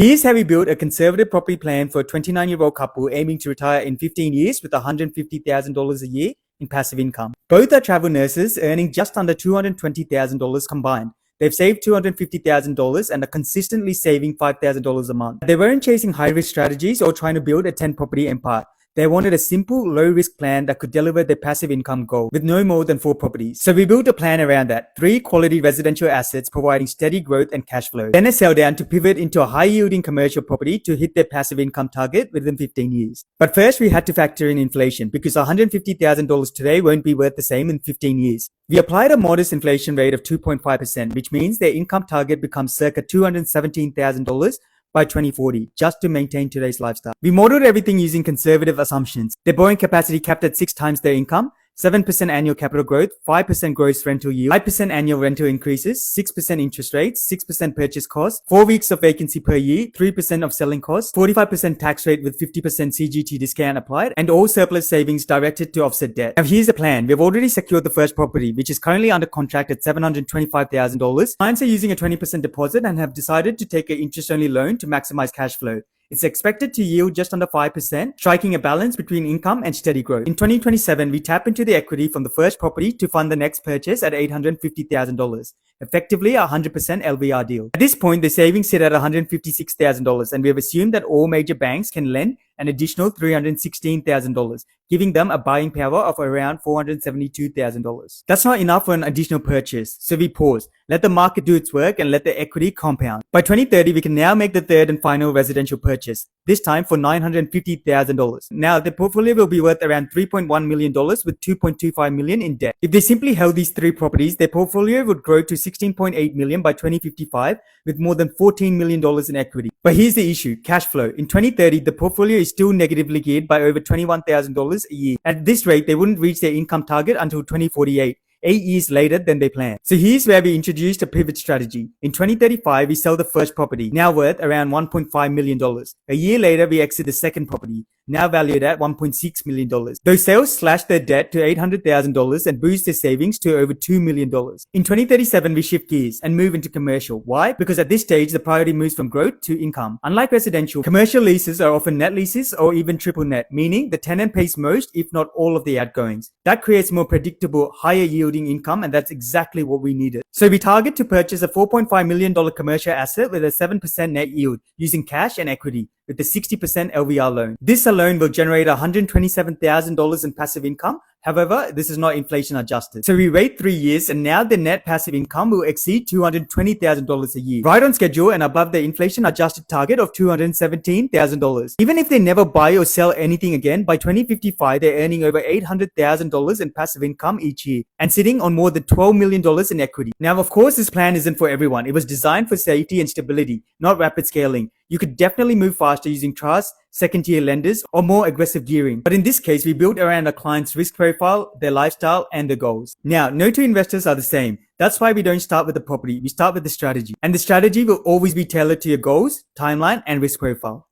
Here's how we built a conservative property plan for a 29-year-old couple aiming to retire in 15 years with $150,000 a year in passive income. Both are travel nurses earning just under $220,000 combined. They've saved $250,000 and are consistently saving $5,000 a month. They weren't chasing high-risk strategies or trying to build a 10-property empire. They wanted a simple, low-risk plan that could deliver their passive income goal with no more than 4 properties. So we built a plan around that. 3 quality residential assets providing steady growth and cash flow. Then a sell down to pivot into a high-yielding commercial property to hit their passive income target within 15 years. But first we had to factor in inflation because $150,000 today won't be worth the same in 15 years. We applied a modest inflation rate of 2.5%, which means their income target becomes circa $217,000 by 2040, just to maintain today's lifestyle. We modeled everything using conservative assumptions. Their borrowing capacity capped at 6 times their income, 7% annual capital growth, 5% gross rental yield, 5% annual rental increases, 6% interest rates, 6% purchase cost, 4 weeks of vacancy per year, 3% of selling costs, 45% tax rate with 50% CGT discount applied, and all surplus savings directed to offset debt. Now here's the plan. We've already secured the first property, which is currently under contract at $725,000. Clients are using a 20% deposit and have decided to take an interest-only loan to maximize cash flow. It's expected to yield just under 5%, striking a balance between income and steady growth. In 2027, we tap into the equity from the first property to fund the next purchase at $850,000, effectively a 100% LVR deal. At this point, the savings sit at $156,000, and we have assumed that all major banks can lend an additional $316,000, giving them a buying power of around $472,000. That's not enough for an additional purchase, so we pause, let the market do its work, and let the equity compound. By 2030, we can now make the third and final residential purchase, this time for $950,000. Now, the portfolio will be worth around $3.1 million with $2.25 million in debt. If they simply held these 3 properties, their portfolio would grow to $16.8 million by 2055 with more than $14 million in equity. But here's the issue, cash flow. In 2030, the portfolio is still negatively geared by over $21,000 a year. At this rate, they wouldn't reach their income target until 2048. 8 years later than they planned. So here's where we introduced a pivot strategy. In 2035, we sell the first property, now worth around $1.5 million. A year later, we exit the second property, now valued at $1.6 million. Those sales slash their debt to $800,000 and boost their savings to over $2 million. In 2037, we shift gears and move into commercial. Why? Because at this stage, the priority moves from growth to income. Unlike residential, commercial leases are often net leases or even triple net, meaning the tenant pays most, if not all of the outgoings. That creates more predictable, higher yield income, and that's exactly what we needed. So we target to purchase a $4.5 million commercial asset with a 7% net yield using cash and equity with a 60% LVR loan. This alone will generate $127,000 in passive income. However, this is not inflation adjusted. So we wait 3 years and now the net passive income will exceed $220,000 a year, right on schedule and above the inflation adjusted target of $217,000. Even if they never buy or sell anything again, by 2055, they're earning over $800,000 in passive income each year and sitting on more than $12 million in equity. Now, of course, this plan isn't for everyone. It was designed for safety and stability, not rapid scaling. You could definitely move faster using trust, second-tier lenders, or more aggressive gearing. But in this case, we built around a client's risk profile, their lifestyle, and their goals. Now, no two investors are the same. That's why we don't start with the property. We start with the strategy. And the strategy will always be tailored to your goals, timeline, and risk profile.